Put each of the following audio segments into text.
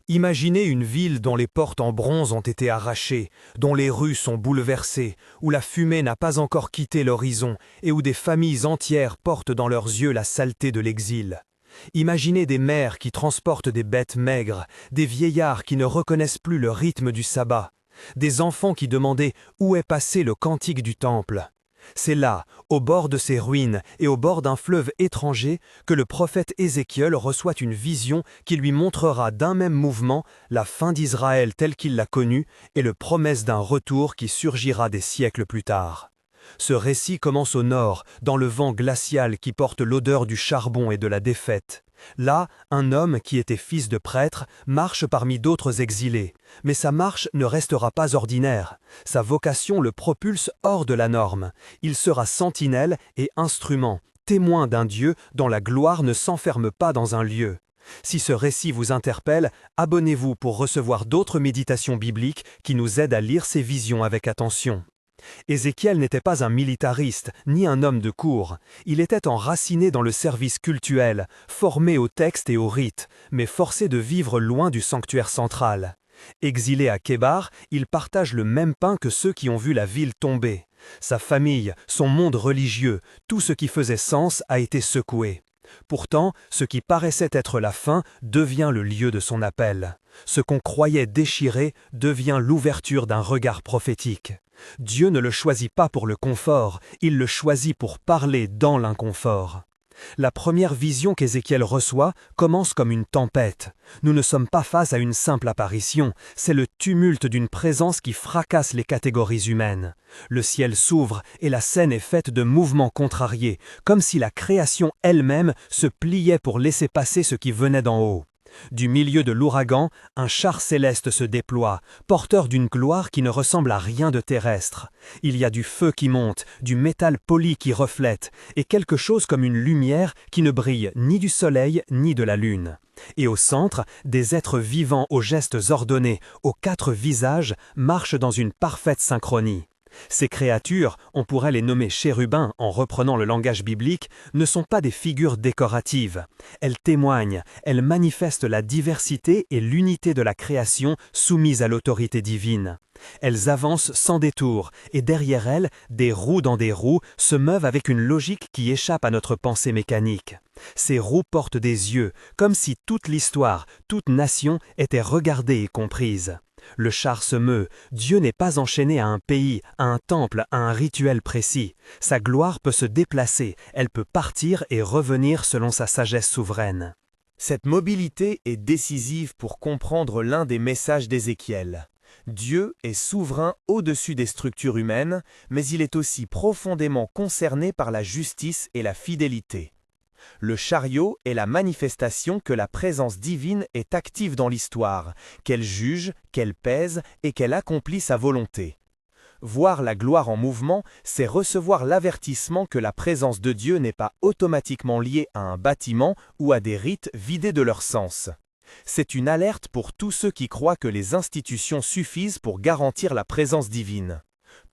Imaginez une ville dont les portes en bronze ont été arrachées, dont les rues sont bouleversées, où la fumée n'a pas encore quitté l'horizon et où des familles entières portent dans leurs yeux la saleté de l'exil. Imaginez des mères qui transportent des bêtes maigres, des vieillards qui ne reconnaissent plus le rythme du sabbat, des enfants qui demandaient où est passé le cantique du temple. C'est là, au bord de ces ruines et au bord d'un fleuve étranger, que le prophète Ézéchiel reçoit une vision qui lui montrera d'un même mouvement la fin d'Israël telle qu'il l'a connue et le promesse d'un retour qui surgira des siècles plus tard. Ce récit commence au nord, dans le vent glacial qui porte l'odeur du charbon et de la défaite. Là, un homme qui était fils de prêtre marche parmi d'autres exilés, mais sa marche ne restera pas ordinaire. Sa vocation le propulse hors de la norme. Il sera sentinelle et instrument, témoin d'un Dieu dont la gloire ne s'enferme pas dans un lieu. Si ce récit vous interpelle, abonnez-vous pour recevoir d'autres méditations bibliques qui nous aident à lire ces visions avec attention. Ézéchiel n'était pas un militariste, ni un homme de cour. Il était enraciné dans le service cultuel, formé au texte et au rite, mais forcé de vivre loin du sanctuaire central. Exilé à Kébar, il partage le même pain que ceux qui ont vu la ville tomber. Sa famille, son monde religieux, tout ce qui faisait sens a été secoué. Pourtant, ce qui paraissait être la fin devient le lieu de son appel. Ce qu'on croyait déchiré devient l'ouverture d'un regard prophétique. Dieu ne le choisit pas pour le confort, il le choisit pour parler dans l'inconfort. La première vision qu'Ézéchiel reçoit commence comme une tempête. Nous ne sommes pas face à une simple apparition, c'est le tumulte d'une présence qui fracasse les catégories humaines. Le ciel s'ouvre et la scène est faite de mouvements contrariés, comme si la création elle-même se pliait pour laisser passer ce qui venait d'en haut. Du milieu de l'ouragan, un char céleste se déploie, porteur d'une gloire qui ne ressemble à rien de terrestre. Il y a du feu qui monte, du métal poli qui reflète, et quelque chose comme une lumière qui ne brille ni du soleil ni de la lune. Et au centre, des êtres vivants aux gestes ordonnés, aux 4 visages, marchent dans une parfaite synchronie. Ces créatures, on pourrait les nommer chérubins en reprenant le langage biblique, ne sont pas des figures décoratives. Elles témoignent, elles manifestent la diversité et l'unité de la création soumise à l'autorité divine. Elles avancent sans détour, et derrière elles, des roues dans des roues se meuvent avec une logique qui échappe à notre pensée mécanique. Ces roues portent des yeux, comme si toute l'histoire, toute nation était regardée et comprise. Le char se meut, Dieu n'est pas enchaîné à un pays, à un temple, à un rituel précis. Sa gloire peut se déplacer, elle peut partir et revenir selon sa sagesse souveraine. Cette mobilité est décisive pour comprendre l'un des messages d'Ézéchiel. Dieu est souverain au-dessus des structures humaines, mais il est aussi profondément concerné par la justice et la fidélité. Le chariot est la manifestation que la présence divine est active dans l'histoire, qu'elle juge, qu'elle pèse et qu'elle accomplit sa volonté. Voir la gloire en mouvement, c'est recevoir l'avertissement que la présence de Dieu n'est pas automatiquement liée à un bâtiment ou à des rites vidés de leur sens. C'est une alerte pour tous ceux qui croient que les institutions suffisent pour garantir la présence divine.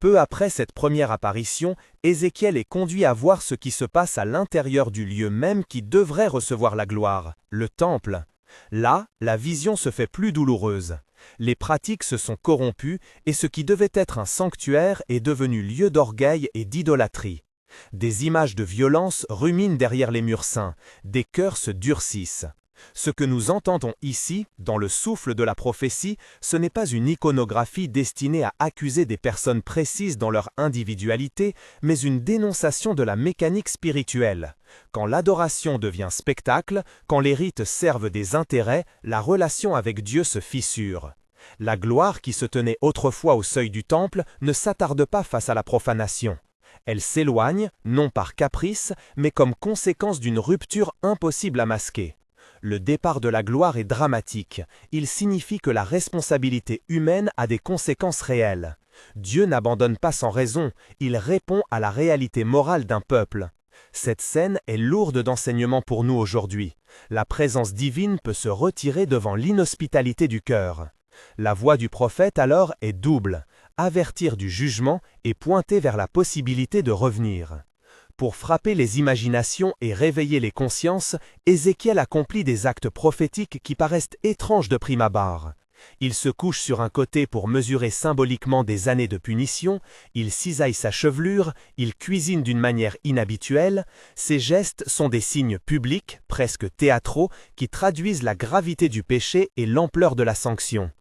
Peu après cette première apparition, Ézéchiel est conduit à voir ce qui se passe à l'intérieur du lieu même qui devrait recevoir la gloire, le temple. Là, la vision se fait plus douloureuse. Les pratiques se sont corrompues et ce qui devait être un sanctuaire est devenu lieu d'orgueil et d'idolâtrie. Des images de violence ruminent derrière les murs saints, des cœurs se durcissent. Ce que nous entendons ici, dans le souffle de la prophétie, ce n'est pas une iconographie destinée à accuser des personnes précises dans leur individualité, mais une dénonciation de la mécanique spirituelle. Quand l'adoration devient spectacle, quand les rites servent des intérêts, la relation avec Dieu se fissure. La gloire qui se tenait autrefois au seuil du temple ne s'attarde pas face à la profanation. Elle s'éloigne, non par caprice, mais comme conséquence d'une rupture impossible à masquer. Le départ de la gloire est dramatique. Il signifie que la responsabilité humaine a des conséquences réelles. Dieu n'abandonne pas sans raison, il répond à la réalité morale d'un peuple. Cette scène est lourde d'enseignements pour nous aujourd'hui. La présence divine peut se retirer devant l'inhospitalité du cœur. La voix du prophète alors est double, avertir du jugement et pointer vers la possibilité de revenir. Pour frapper les imaginations et réveiller les consciences, Ézéchiel accomplit des actes prophétiques qui paraissent étranges de prime abord. Il se couche sur un côté pour mesurer symboliquement des années de punition, il cisaille sa chevelure, il cuisine d'une manière inhabituelle. Ses gestes sont des signes publics, presque théâtraux, qui traduisent la gravité du péché et l'ampleur de la sanction.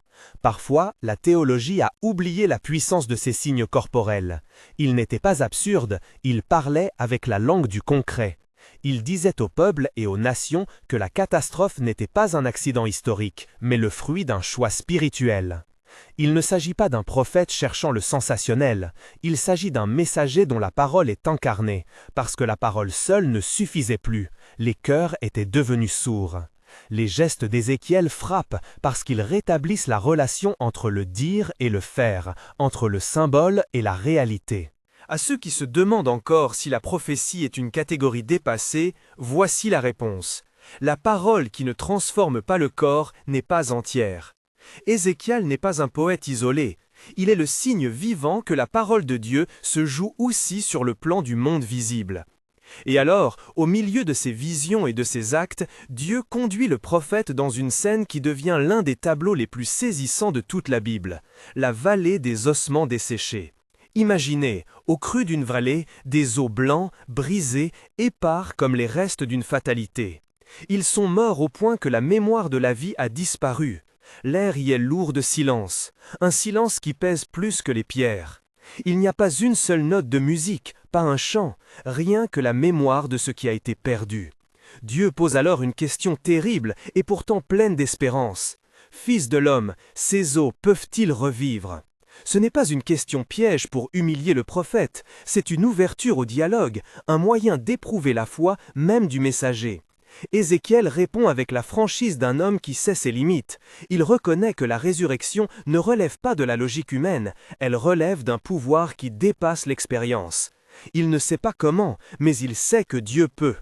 Parfois, la théologie a oublié la puissance de ces signes corporels. Il n'était pas absurde, il parlait avec la langue du concret. Il disait au peuple et aux nations que la catastrophe n'était pas un accident historique, mais le fruit d'un choix spirituel. Il ne s'agit pas d'un prophète cherchant le sensationnel, il s'agit d'un messager dont la parole est incarnée, parce que la parole seule ne suffisait plus, les cœurs étaient devenus sourds. Les gestes d'Ézéchiel frappent parce qu'ils rétablissent la relation entre le dire et le faire, entre le symbole et la réalité. À ceux qui se demandent encore si la prophétie est une catégorie dépassée, voici la réponse. La parole qui ne transforme pas le corps n'est pas entière. Ézéchiel n'est pas un poète isolé. Il est le signe vivant que la parole de Dieu se joue aussi sur le plan du monde visible. Et alors, au milieu de ces visions et de ces actes, Dieu conduit le prophète dans une scène qui devient l'un des tableaux les plus saisissants de toute la Bible, la vallée des ossements desséchés. Imaginez, au creux d'une vallée, des os blancs, brisés, épars comme les restes d'une fatalité. Ils sont morts au point que la mémoire de la vie a disparu. L'air y est lourd de silence, un silence qui pèse plus que les pierres. Il n'y a pas une seule note de musique, pas un chant, rien que la mémoire de ce qui a été perdu. Dieu pose alors une question terrible et pourtant pleine d'espérance. Fils de l'homme, ces os peuvent-ils revivre ? Ce n'est pas une question piège pour humilier le prophète, c'est une ouverture au dialogue, un moyen d'éprouver la foi même du messager. Ézéchiel répond avec la franchise d'un homme qui sait ses limites. Il reconnaît que la résurrection ne relève pas de la logique humaine, elle relève d'un pouvoir qui dépasse l'expérience. Il ne sait pas comment, mais il sait que Dieu peut.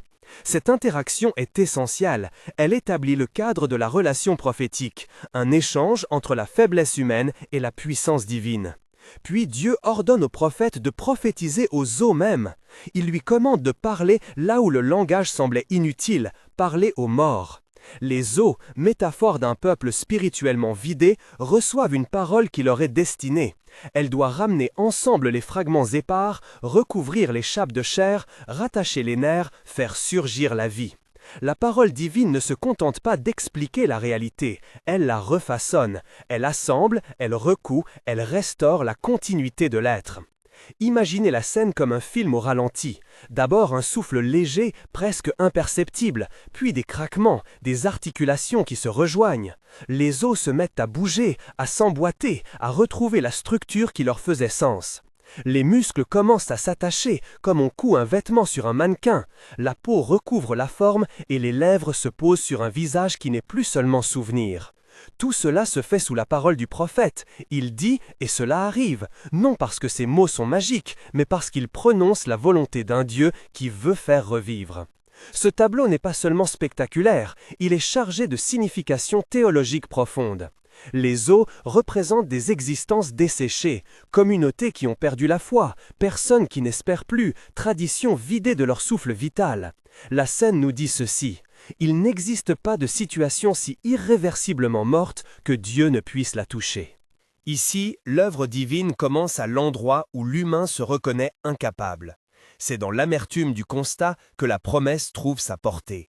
Cette interaction est essentielle, elle établit le cadre de la relation prophétique, un échange entre la faiblesse humaine et la puissance divine. Puis Dieu ordonne au prophète de prophétiser aux os mêmes. Il lui commande de parler là où le langage semblait inutile, parler aux morts. Les os, métaphore d'un peuple spirituellement vidé, reçoivent une parole qui leur est destinée. Elle doit ramener ensemble les fragments épars, recouvrir les chappes de chair, rattacher les nerfs, faire surgir la vie. La parole divine ne se contente pas d'expliquer la réalité, elle la refaçonne, elle assemble, elle recoue, elle restaure la continuité de l'être. Imaginez la scène comme un film au ralenti. D'abord un souffle léger, presque imperceptible, puis des craquements, des articulations qui se rejoignent. Les os se mettent à bouger, à s'emboîter, à retrouver la structure qui leur faisait sens. Les muscles commencent à s'attacher, comme on coud un vêtement sur un mannequin. La peau recouvre la forme et les lèvres se posent sur un visage qui n'est plus seulement souvenir. Tout cela se fait sous la parole du prophète. Il dit, et cela arrive, non parce que ses mots sont magiques, mais parce qu'il prononce la volonté d'un Dieu qui veut faire revivre. Ce tableau n'est pas seulement spectaculaire, il est chargé de significations théologiques profondes. Les os représentent des existences desséchées, communautés qui ont perdu la foi, personnes qui n'espèrent plus, traditions vidées de leur souffle vital. La scène nous dit ceci. Il n'existe pas de situation si irréversiblement morte que Dieu ne puisse la toucher. Ici, l'œuvre divine commence à l'endroit où l'humain se reconnaît incapable. C'est dans l'amertume du constat que la promesse trouve sa portée.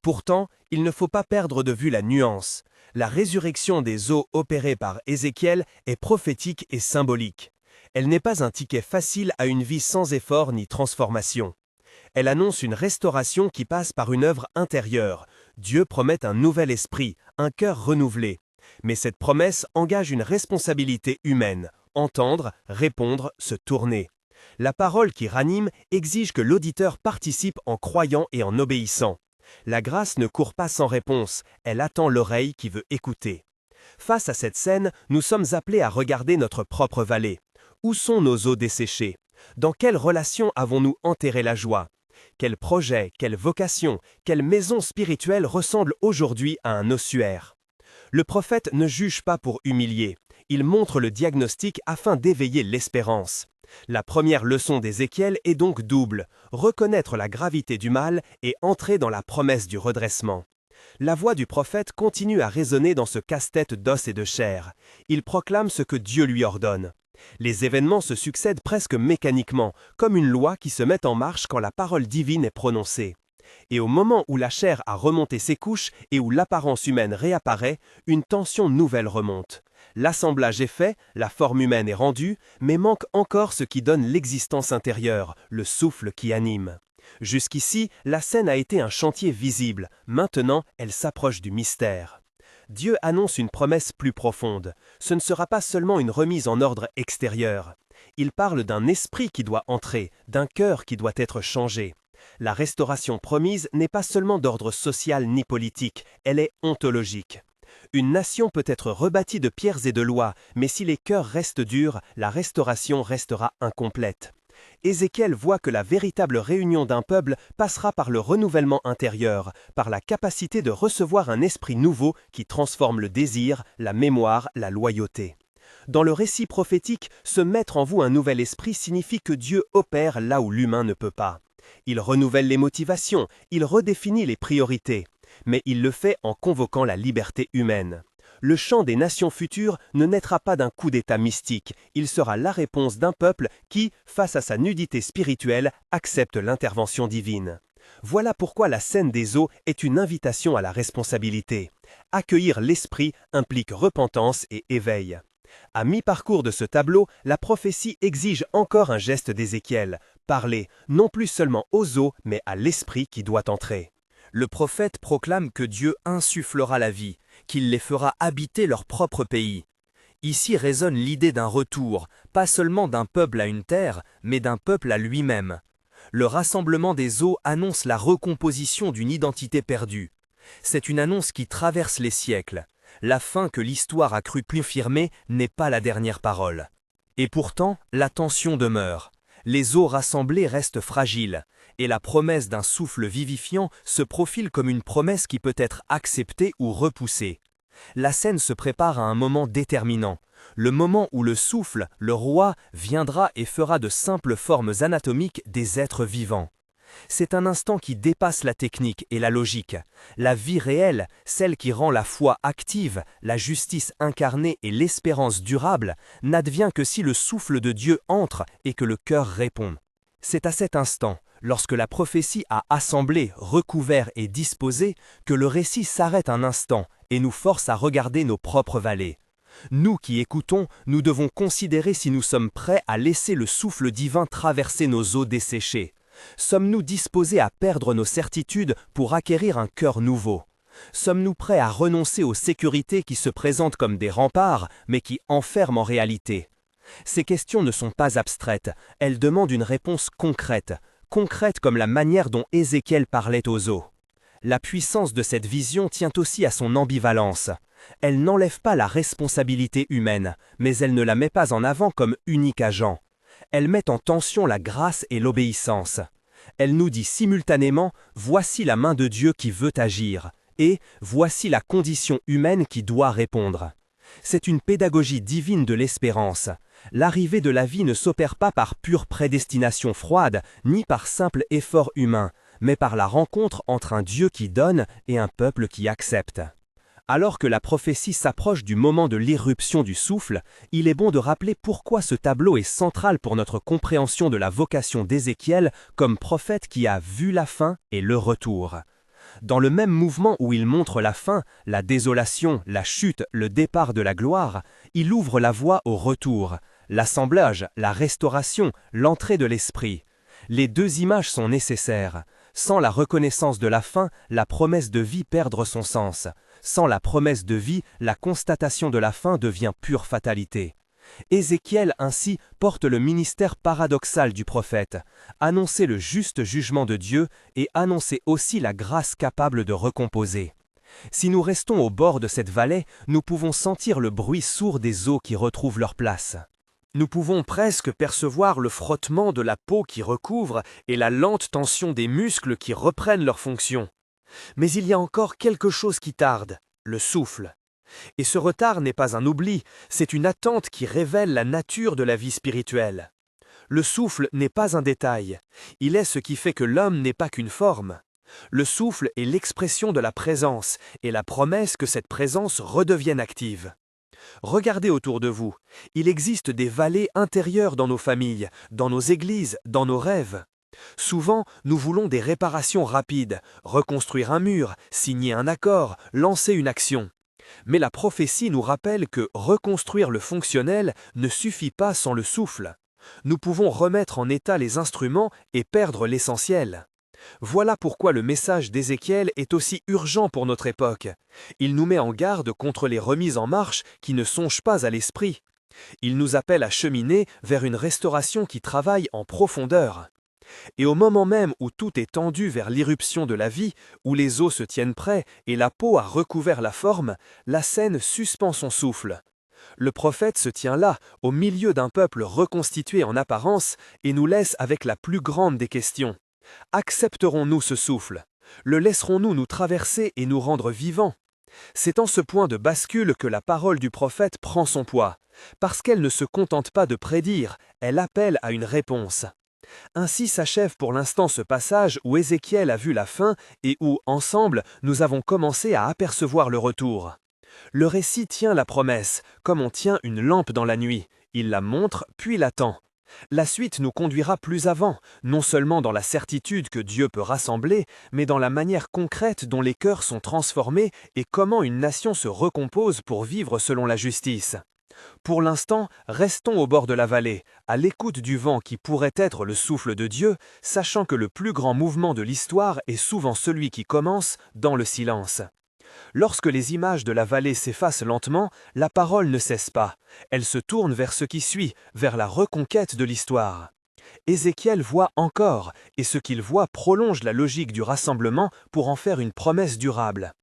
Pourtant, il ne faut pas perdre de vue la nuance. La résurrection des os opérée par Ézéchiel est prophétique et symbolique. Elle n'est pas un ticket facile à une vie sans effort ni transformation. Elle annonce une restauration qui passe par une œuvre intérieure. Dieu promet un nouvel esprit, un cœur renouvelé. Mais cette promesse engage une responsabilité humaine, entendre, répondre, se tourner. La parole qui ranime exige que l'auditeur participe en croyant et en obéissant. La grâce ne court pas sans réponse, elle attend l'oreille qui veut écouter. Face à cette scène, nous sommes appelés à regarder notre propre vallée. Où sont nos os desséchés? Dans quelle relation avons-nous enterré la joie? Quel projet, quelle vocation, quelle maison spirituelle ressemble aujourd'hui à un ossuaire? Le prophète ne juge pas pour humilier, il montre le diagnostic afin d'éveiller l'espérance. La première leçon d'Ézéchiel est donc double, reconnaître la gravité du mal et entrer dans la promesse du redressement. La voix du prophète continue à résonner dans ce casse-tête d'os et de chair. Il proclame ce que Dieu lui ordonne. Les événements se succèdent presque mécaniquement, comme une loi qui se met en marche quand la parole divine est prononcée. Et au moment où la chair a remonté ses couches et où l'apparence humaine réapparaît, une tension nouvelle remonte. L'assemblage est fait, la forme humaine est rendue, mais manque encore ce qui donne l'existence intérieure, le souffle qui anime. Jusqu'ici, la scène a été un chantier visible, maintenant elle s'approche du mystère. Dieu annonce une promesse plus profonde. Ce ne sera pas seulement une remise en ordre extérieur. Il parle d'un esprit qui doit entrer, d'un cœur qui doit être changé. La restauration promise n'est pas seulement d'ordre social ni politique, elle est ontologique. Une nation peut être rebâtie de pierres et de lois, mais si les cœurs restent durs, la restauration restera incomplète. Ézéchiel voit que la véritable réunion d'un peuple passera par le renouvellement intérieur, par la capacité de recevoir un esprit nouveau qui transforme le désir, la mémoire, la loyauté. Dans le récit prophétique, se mettre en vous un nouvel esprit signifie que Dieu opère là où l'humain ne peut pas. Il renouvelle les motivations, il redéfinit les priorités, mais il le fait en convoquant la liberté humaine. Le chant des nations futures ne naîtra pas d'un coup d'état mystique, il sera la réponse d'un peuple qui, face à sa nudité spirituelle, accepte l'intervention divine. Voilà pourquoi la scène des eaux est une invitation à la responsabilité. Accueillir l'esprit implique repentance et éveil. À mi-parcours de ce tableau, la prophétie exige encore un geste d'Ézéchiel, parler non plus seulement aux eaux, mais à l'esprit qui doit entrer. Le prophète proclame que Dieu insufflera la vie, qu'il les fera habiter leur propre pays. Ici résonne l'idée d'un retour, pas seulement d'un peuple à une terre, mais d'un peuple à lui-même. Le rassemblement des eaux annonce la recomposition d'une identité perdue. C'est une annonce qui traverse les siècles. La fin que l'histoire a cru confirmer n'est pas la dernière parole. Et pourtant, la tension demeure. Les eaux rassemblées restent fragiles, et la promesse d'un souffle vivifiant se profile comme une promesse qui peut être acceptée ou repoussée. La scène se prépare à un moment déterminant, le moment où le souffle, le roi, viendra et fera de simples formes anatomiques des êtres vivants. C'est un instant qui dépasse la technique et la logique. La vie réelle, celle qui rend la foi active, la justice incarnée et l'espérance durable, n'advient que si le souffle de Dieu entre et que le cœur répond. C'est à cet instant, lorsque la prophétie a assemblé, recouvert et disposé, que le récit s'arrête un instant et nous force à regarder nos propres vallées. Nous qui écoutons, nous devons considérer si nous sommes prêts à laisser le souffle divin traverser nos eaux desséchées. Sommes-nous disposés à perdre nos certitudes pour acquérir un cœur nouveau? Sommes-nous prêts à renoncer aux sécurités qui se présentent comme des remparts, mais qui enferment en réalité? Ces questions ne sont pas abstraites, elles demandent une réponse concrète, concrète comme la manière dont Ézéchiel parlait aux eaux. La puissance de cette vision tient aussi à son ambivalence. Elle n'enlève pas la responsabilité humaine, mais elle ne la met pas en avant comme unique agent. Elle met en tension la grâce et l'obéissance. Elle nous dit simultanément « Voici la main de Dieu qui veut agir » et « Voici la condition humaine qui doit répondre ». C'est une pédagogie divine de l'espérance. L'arrivée de la vie ne s'opère pas par pure prédestination froide, ni par simple effort humain, mais par la rencontre entre un Dieu qui donne et un peuple qui accepte. Alors que la prophétie s'approche du moment de l'irruption du souffle, il est bon de rappeler pourquoi ce tableau est central pour notre compréhension de la vocation d'Ézéchiel comme prophète qui a vu la fin et le retour. Dans le même mouvement où il montre la fin, la désolation, la chute, le départ de la gloire, il ouvre la voie au retour, l'assemblage, la restauration, l'entrée de l'esprit. Les deux images sont nécessaires. Sans la reconnaissance de la fin, la promesse de vie perd son sens. Sans la promesse de vie, la constatation de la fin devient pure fatalité. Ézéchiel ainsi porte le ministère paradoxal du prophète, annoncer le juste jugement de Dieu et annoncer aussi la grâce capable de recomposer. Si nous restons au bord de cette vallée, nous pouvons sentir le bruit sourd des eaux qui retrouvent leur place. Nous pouvons presque percevoir le frottement de la peau qui recouvre et la lente tension des muscles qui reprennent leur fonction. Mais il y a encore quelque chose qui tarde, le souffle. Et ce retard n'est pas un oubli, c'est une attente qui révèle la nature de la vie spirituelle. Le souffle n'est pas un détail. Il est ce qui fait que l'homme n'est pas qu'une forme. Le souffle est l'expression de la présence et la promesse que cette présence redevienne active. Regardez autour de vous. Il existe des vallées intérieures dans nos familles, dans nos églises, dans nos rêves. Souvent, nous voulons des réparations rapides, reconstruire un mur, signer un accord, lancer une action. Mais la prophétie nous rappelle que reconstruire le fonctionnel ne suffit pas sans le souffle. Nous pouvons remettre en état les instruments et perdre l'essentiel. Voilà pourquoi le message d'Ézéchiel est aussi urgent pour notre époque. Il nous met en garde contre les remises en marche qui ne songent pas à l'esprit. Il nous appelle à cheminer vers une restauration qui travaille en profondeur. Et au moment même où tout est tendu vers l'irruption de la vie, où les os se tiennent prêts et la peau a recouvert la forme, la scène suspend son souffle. Le prophète se tient là, au milieu d'un peuple reconstitué en apparence, et nous laisse avec la plus grande des questions. Accepterons-nous ce souffle? Le laisserons-nous nous traverser et nous rendre vivants? C'est en ce point de bascule que la parole du prophète prend son poids. Parce qu'elle ne se contente pas de prédire, elle appelle à une réponse. Ainsi s'achève pour l'instant ce passage où Ézéchiel a vu la fin et où, ensemble, nous avons commencé à apercevoir le retour. Le récit tient la promesse, comme on tient une lampe dans la nuit. Il la montre, puis l'attend. La suite nous conduira plus avant, non seulement dans la certitude que Dieu peut rassembler, mais dans la manière concrète dont les cœurs sont transformés et comment une nation se recompose pour vivre selon la justice. Pour l'instant, restons au bord de la vallée, à l'écoute du vent qui pourrait être le souffle de Dieu, sachant que le plus grand mouvement de l'histoire est souvent celui qui commence dans le silence. Lorsque les images de la vallée s'effacent lentement, la parole ne cesse pas. Elle se tourne vers ce qui suit, vers la reconquête de l'histoire. Ézéchiel voit encore, et ce qu'il voit prolonge la logique du rassemblement pour en faire une promesse durable.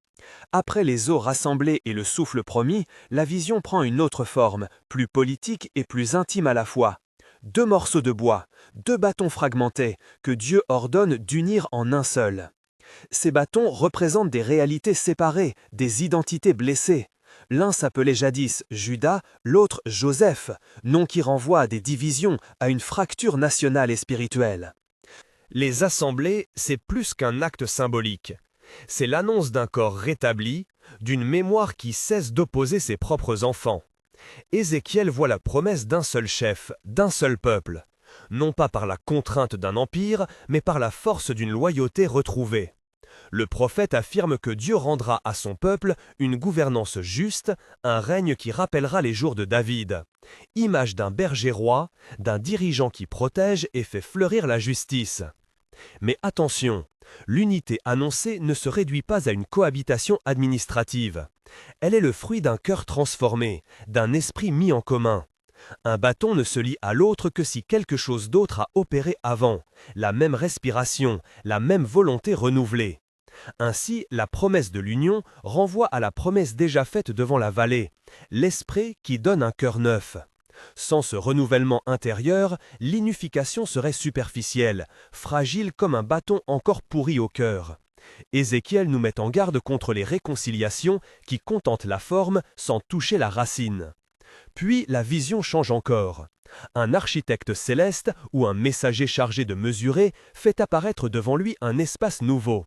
Après les eaux rassemblées et le souffle promis, la vision prend une autre forme, plus politique et plus intime à la fois. 2 morceaux de bois, 2 bâtons fragmentés, que Dieu ordonne d'unir en un seul. Ces bâtons représentent des réalités séparées, des identités blessées. L'un s'appelait jadis Judas, l'autre Joseph, nom qui renvoie à des divisions, à une fracture nationale et spirituelle. Les assemblées, c'est plus qu'un acte symbolique. C'est l'annonce d'un corps rétabli, d'une mémoire qui cesse d'opposer ses propres enfants. Ézéchiel voit la promesse d'un seul chef, d'un seul peuple. Non pas par la contrainte d'un empire, mais par la force d'une loyauté retrouvée. Le prophète affirme que Dieu rendra à son peuple une gouvernance juste, un règne qui rappellera les jours de David. Image d'un berger roi, d'un dirigeant qui protège et fait fleurir la justice. Mais attention, l'unité annoncée ne se réduit pas à une cohabitation administrative. Elle est le fruit d'un cœur transformé, d'un esprit mis en commun. Un bâton ne se lie à l'autre que si quelque chose d'autre a opéré avant, la même respiration, la même volonté renouvelée. Ainsi, la promesse de l'union renvoie à la promesse déjà faite devant la vallée, l'esprit qui donne un cœur neuf. Sans ce renouvellement intérieur, l'unification serait superficielle, fragile comme un bâton encore pourri au cœur. Ézéchiel nous met en garde contre les réconciliations qui contentent la forme sans toucher la racine. Puis la vision change encore. Un architecte céleste ou un messager chargé de mesurer fait apparaître devant lui un espace nouveau.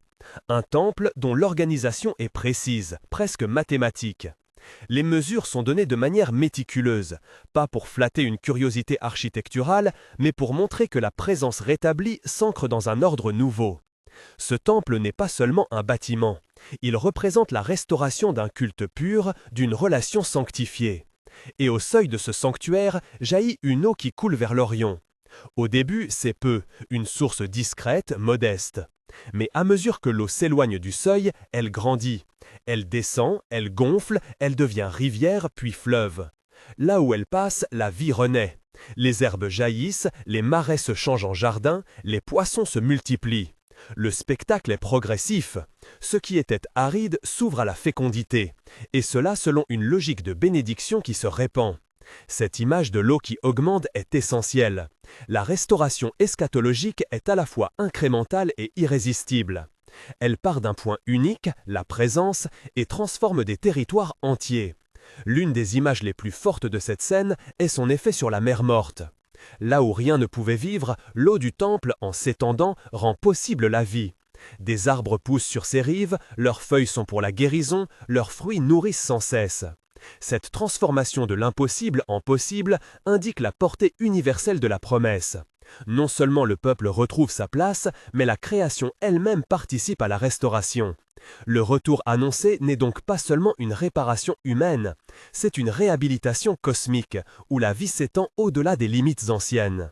Un temple dont l'organisation est précise, presque mathématique. Les mesures sont données de manière méticuleuse, pas pour flatter une curiosité architecturale, mais pour montrer que la présence rétablie s'ancre dans un ordre nouveau. Ce temple n'est pas seulement un bâtiment, il représente la restauration d'un culte pur, d'une relation sanctifiée. Et au seuil de ce sanctuaire jaillit une eau qui coule vers l'Orient. Au début, c'est peu, une source discrète, modeste. Mais à mesure que l'eau s'éloigne du seuil, elle grandit. Elle descend, elle gonfle, elle devient rivière puis fleuve. Là où elle passe, la vie renaît. Les herbes jaillissent, les marais se changent en jardin, les poissons se multiplient. Le spectacle est progressif. Ce qui était aride s'ouvre à la fécondité, et cela selon une logique de bénédiction qui se répand. Cette image de l'eau qui augmente est essentielle. La restauration eschatologique est à la fois incrémentale et irrésistible. Elle part d'un point unique, la présence, et transforme des territoires entiers. L'une des images les plus fortes de cette scène est son effet sur la mer Morte. Là où rien ne pouvait vivre, l'eau du temple, en s'étendant, rend possible la vie. Des arbres poussent sur ses rives, leurs feuilles sont pour la guérison, leurs fruits nourrissent sans cesse. Cette transformation de l'impossible en possible indique la portée universelle de la promesse. Non seulement le peuple retrouve sa place, mais la création elle-même participe à la restauration. Le retour annoncé n'est donc pas seulement une réparation humaine, c'est une réhabilitation cosmique, où la vie s'étend au-delà des limites anciennes.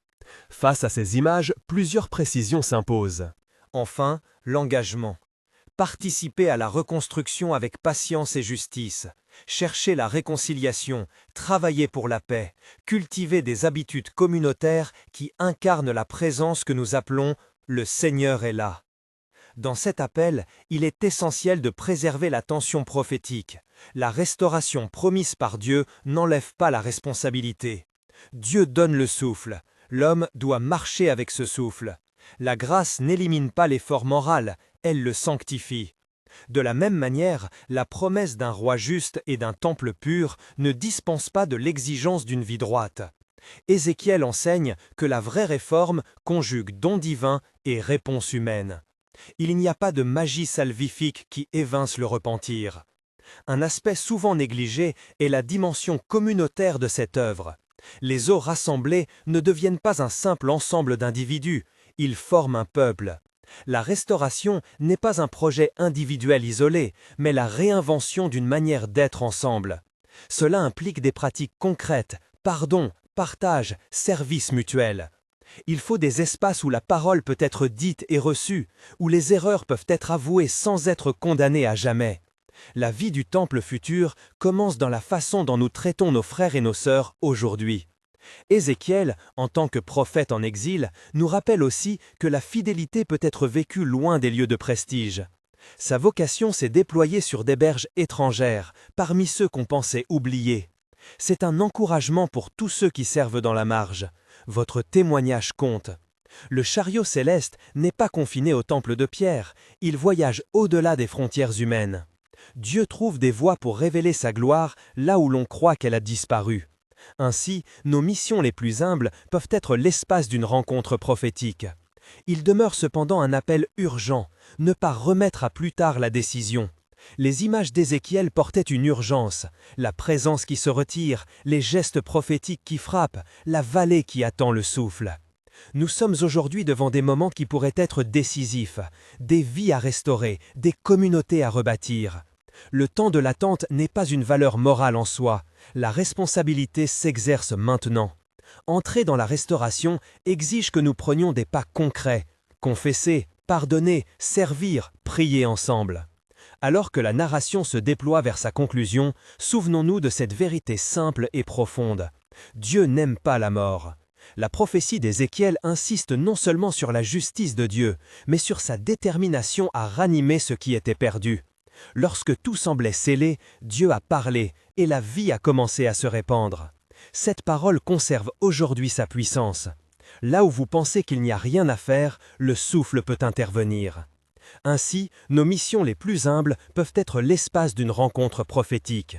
Face à ces images, plusieurs précisions s'imposent. Enfin, l'engagement. Participer à la reconstruction avec patience et justice, chercher la réconciliation, travailler pour la paix, cultiver des habitudes communautaires qui incarnent la présence que nous appelons « le Seigneur est là ». Dans cet appel, il est essentiel de préserver la tension prophétique. La restauration promise par Dieu n'enlève pas la responsabilité. Dieu donne le souffle, l'homme doit marcher avec ce souffle. La grâce n'élimine pas l'effort moral, elle le sanctifie. De la même manière, la promesse d'un roi juste et d'un temple pur ne dispense pas de l'exigence d'une vie droite. Ézéchiel enseigne que la vraie réforme conjugue don divin et réponse humaine. Il n'y a pas de magie salvifique qui évince le repentir. Un aspect souvent négligé est la dimension communautaire de cette œuvre. Les eaux rassemblées ne deviennent pas un simple ensemble d'individus, ils forment un peuple. La restauration n'est pas un projet individuel isolé, mais la réinvention d'une manière d'être ensemble. Cela implique des pratiques concrètes, pardon, partage, service mutuel. Il faut des espaces où la parole peut être dite et reçue, où les erreurs peuvent être avouées sans être condamnées à jamais. La vie du temple futur commence dans la façon dont nous traitons nos frères et nos sœurs aujourd'hui. Ézéchiel, en tant que prophète en exil, nous rappelle aussi que la fidélité peut être vécue loin des lieux de prestige. Sa vocation s'est déployée sur des berges étrangères, parmi ceux qu'on pensait oubliés. C'est un encouragement pour tous ceux qui servent dans la marge. Votre témoignage compte. Le chariot céleste n'est pas confiné au temple de Pierre, il voyage au-delà des frontières humaines. Dieu trouve des voies pour révéler sa gloire là où l'on croit qu'elle a disparu. Ainsi, nos missions les plus humbles peuvent être l'espace d'une rencontre prophétique. Il demeure cependant un appel urgent, ne pas remettre à plus tard la décision. Les images d'Ézéchiel portaient une urgence, la présence qui se retire, les gestes prophétiques qui frappent, la vallée qui attend le souffle. Nous sommes aujourd'hui devant des moments qui pourraient être décisifs, des vies à restaurer, des communautés à rebâtir. Le temps de l'attente n'est pas une valeur morale en soi, la responsabilité s'exerce maintenant. Entrer dans la restauration exige que nous prenions des pas concrets, confesser, pardonner, servir, prier ensemble. Alors que la narration se déploie vers sa conclusion, souvenons-nous de cette vérité simple et profonde. Dieu n'aime pas la mort. La prophétie d'Ézéchiel insiste non seulement sur la justice de Dieu, mais sur sa détermination à ranimer ce qui était perdu. Lorsque tout semblait scellé, Dieu a parlé et la vie a commencé à se répandre. Cette parole conserve aujourd'hui sa puissance. Là où vous pensez qu'il n'y a rien à faire, le souffle peut intervenir. Ainsi, nos missions les plus humbles peuvent être l'espace d'une rencontre prophétique.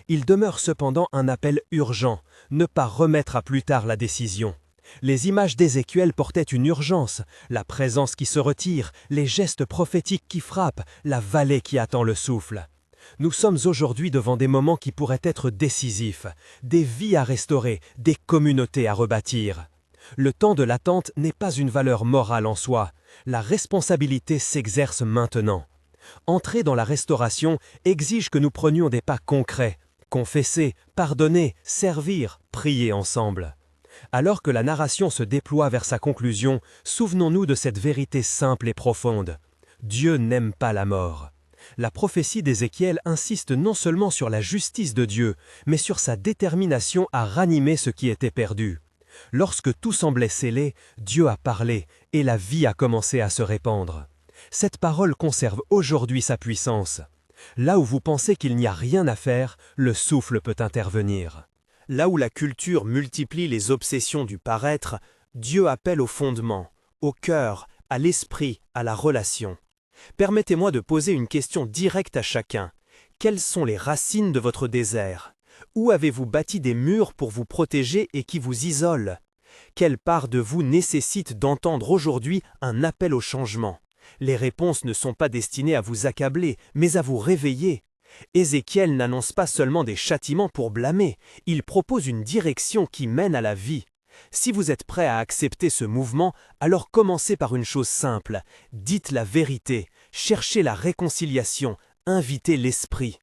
Il demeure cependant un appel urgent, ne pas remettre à plus tard la décision. Les images d'Ézéchiel portaient une urgence, la présence qui se retire, les gestes prophétiques qui frappent, la vallée qui attend le souffle. Nous sommes aujourd'hui devant des moments qui pourraient être décisifs, des vies à restaurer, des communautés à rebâtir. Le temps de l'attente n'est pas une valeur morale en soi, la responsabilité s'exerce maintenant. Entrer dans la restauration exige que nous prenions des pas concrets, confesser, pardonner, servir, prier ensemble. Alors que la narration se déploie vers sa conclusion, souvenons-nous de cette vérité simple et profonde. Dieu n'aime pas la mort. La prophétie d'Ézéchiel insiste non seulement sur la justice de Dieu, mais sur sa détermination à ranimer ce qui était perdu. Lorsque tout semblait scellé, Dieu a parlé et la vie a commencé à se répandre. Cette parole conserve aujourd'hui sa puissance. Là où vous pensez qu'il n'y a rien à faire, le souffle peut intervenir. Là où la culture multiplie les obsessions du paraître, Dieu appelle au fondement, au cœur, à l'esprit, à la relation. Permettez-moi de poser une question directe à chacun. Quelles sont les racines de votre désert ? Où avez-vous bâti des murs pour vous protéger et qui vous isolent ? Quelle part de vous nécessite d'entendre aujourd'hui un appel au changement? Les réponses ne sont pas destinées à vous accabler, mais à vous réveiller. Ézéchiel n'annonce pas seulement des châtiments pour blâmer, il propose une direction qui mène à la vie. Si vous êtes prêt à accepter ce mouvement, alors commencez par une chose simple, dites la vérité, cherchez la réconciliation, invitez l'esprit.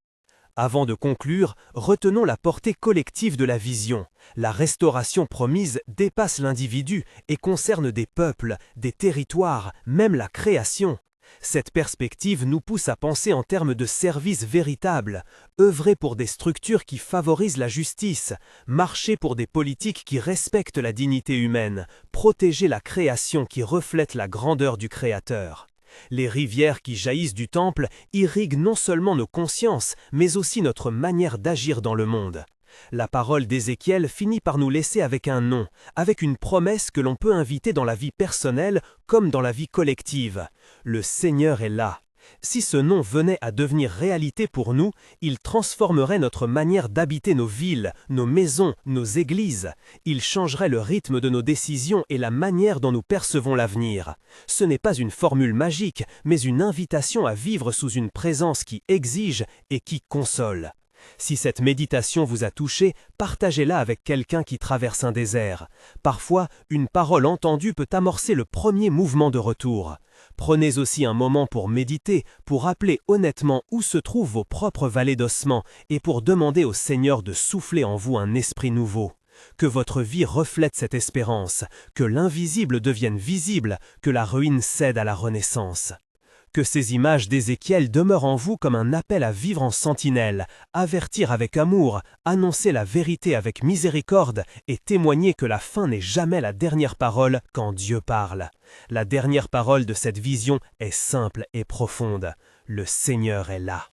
Avant de conclure, retenons la portée collective de la vision. La restauration promise dépasse l'individu et concerne des peuples, des territoires, même la création. Cette perspective nous pousse à penser en termes de service véritable, œuvrer pour des structures qui favorisent la justice, marcher pour des politiques qui respectent la dignité humaine, protéger la création qui reflète la grandeur du Créateur. Les rivières qui jaillissent du temple irriguent non seulement nos consciences, mais aussi notre manière d'agir dans le monde. La parole d'Ézéchiel finit par nous laisser avec un nom, avec une promesse que l'on peut inviter dans la vie personnelle comme dans la vie collective. Le Seigneur est là. Si ce nom venait à devenir réalité pour nous, il transformerait notre manière d'habiter nos villes, nos maisons, nos églises. Il changerait le rythme de nos décisions et la manière dont nous percevons l'avenir. Ce n'est pas une formule magique, mais une invitation à vivre sous une présence qui exige et qui console. Si cette méditation vous a touché, partagez-la avec quelqu'un qui traverse un désert. Parfois, une parole entendue peut amorcer le premier mouvement de retour. Prenez aussi un moment pour méditer, pour rappeler honnêtement où se trouvent vos propres vallées d'ossements et pour demander au Seigneur de souffler en vous un esprit nouveau. Que votre vie reflète cette espérance, que l'invisible devienne visible, que la ruine cède à la renaissance. Que ces images d'Ézéchiel demeurent en vous comme un appel à vivre en sentinelle, avertir avec amour, annoncer la vérité avec miséricorde et témoigner que la fin n'est jamais la dernière parole quand Dieu parle. La dernière parole de cette vision est simple et profonde. Le Seigneur est là.